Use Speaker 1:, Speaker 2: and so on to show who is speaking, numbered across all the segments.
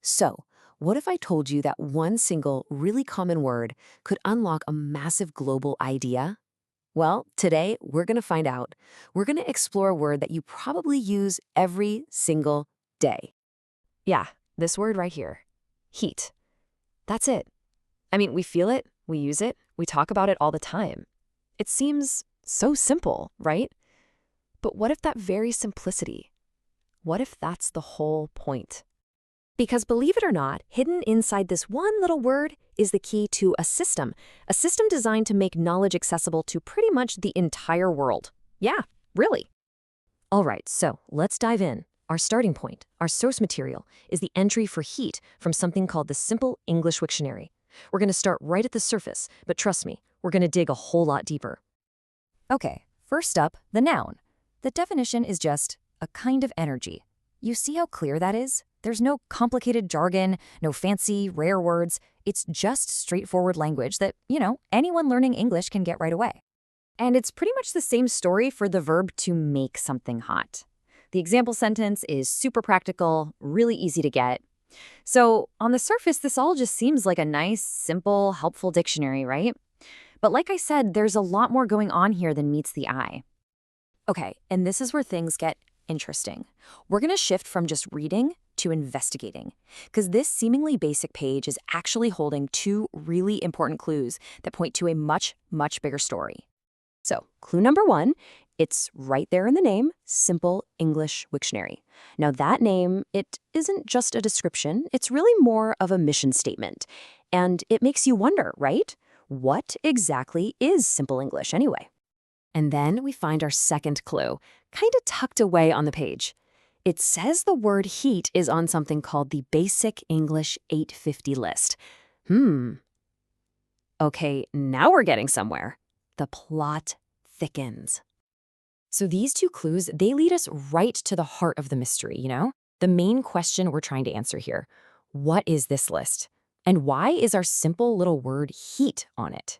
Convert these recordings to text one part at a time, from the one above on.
Speaker 1: So, what if I told you that one single, really common word could unlock a massive global idea? Well, today we're going to find out. We're going to explore a word that you probably use every single day. Yeah, this word right here, heat. That's it. I mean, we feel it, we use it, we talk about it all the time. It seems so simple, right? But what if that very simplicity? What if that's the whole point? Because believe it or not, hidden inside this one little word is the key to a system designed to make knowledge accessible to pretty much the entire world. Yeah, really. All right, so let's dive in. Our starting point, our source material, is the entry for heat from something called the Simple English Wiktionary. We're going to start right at the surface, but trust me, we're going to dig a whole lot deeper. Okay, first up, the noun. The definition is just a kind of energy. You see how clear that is? There's no complicated jargon, no fancy, rare words. It's just straightforward language that, anyone learning English can get right away. And it's pretty much the same story for the verb to make something hot. The example sentence is super practical, really easy to get. So on the surface, this all just seems like a nice, simple, helpful dictionary, right? But like I said, there's a lot more going on here than meets the eye. Okay, and this is where things get interesting. We're going to shift from just reading to investigating, because this seemingly basic page is actually holding two really important clues that point to a much, much bigger story. So, clue number one, it's right there in the name, Simple English Wiktionary. Now that name, it isn't just a description, it's really more of a mission statement. And it makes you wonder, right? What exactly is Simple English anyway? And then we find our second clue, kind of tucked away on the page. It says the word heat is on something called the Basic English 850 list. Okay, now we're getting somewhere. The plot thickens. So these two clues, they lead us right to the heart of the mystery, The main question we're trying to answer here. What is this list? And why is our simple little word heat on it?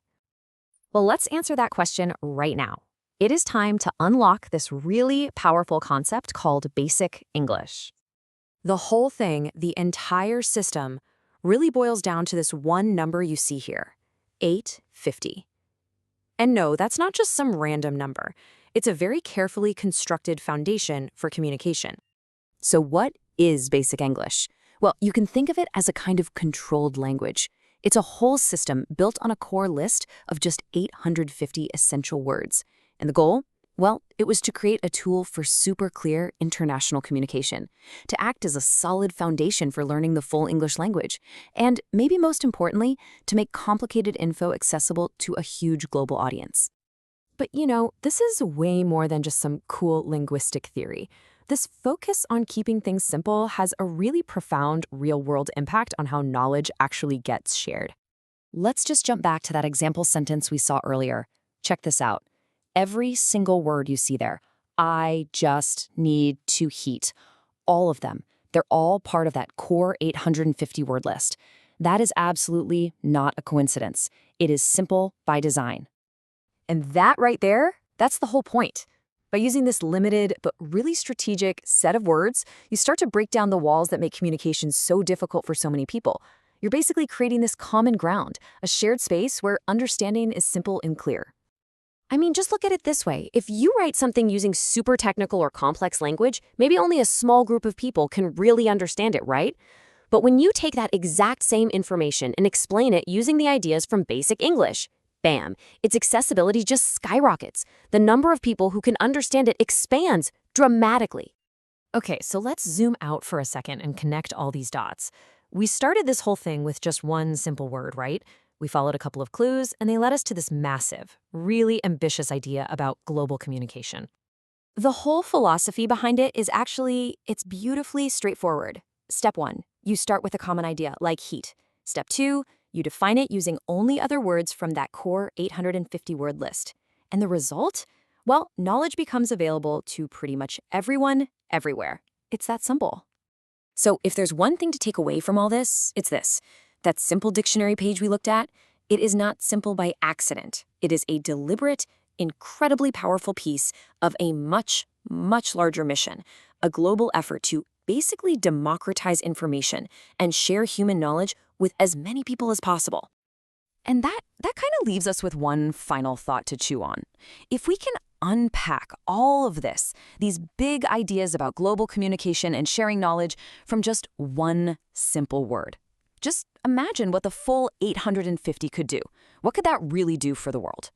Speaker 1: Well, let's answer that question right now. It is time to unlock this really powerful concept called Basic English. The whole thing, the entire system, really boils down to this one number you see here, 850. And no, that's not just some random number. It's a very carefully constructed foundation for communication. So what is Basic English? Well, you can think of it as a kind of controlled language. It's a whole system built on a core list of just 850 essential words. And the goal? Well, it was to create a tool for super clear international communication, to act as a solid foundation for learning the full English language, and maybe most importantly, to make complicated info accessible to a huge global audience. But this is way more than just some cool linguistic theory. This focus on keeping things simple has a really profound real-world impact on how knowledge actually gets shared. Let's just jump back to that example sentence we saw earlier. Check this out. Every single word you see there, I just need to heat. All of them. They're all part of that core 850 word list. That is absolutely not a coincidence. It is simple by design. And that right there, that's the whole point. By using this limited but really strategic set of words, you start to break down the walls that make communication so difficult for so many people. You're basically creating this common ground, a shared space where understanding is simple and clear. I mean, just look at it this way. If you write something using super technical or complex language, maybe only a small group of people can really understand it, right? But when you take that exact same information and explain it using the ideas from Basic English, bam, its accessibility just skyrockets. The number of people who can understand it expands dramatically. Okay, so let's zoom out for a second and connect all these dots. We started this whole thing with just one simple word, right? We followed a couple of clues, and they led us to this massive, really ambitious idea about global communication. The whole philosophy behind it is it's beautifully straightforward. Step 1, you start with a common idea, like heat. Step 2, you define it using only other words from that core 850-word list. And the result? Well, knowledge becomes available to pretty much everyone, everywhere. It's that simple. So if there's one thing to take away from all this, it's this. That simple dictionary page we looked at, it is not simple by accident. It is a deliberate, incredibly powerful piece of a much, much larger mission, a global effort to basically democratize information and share human knowledge with as many people as possible. And that kind of leaves us with one final thought to chew on. If we can unpack all of this, these big ideas about global communication and sharing knowledge from just one simple word, just imagine what the full 850 could do. What could that really do for the world?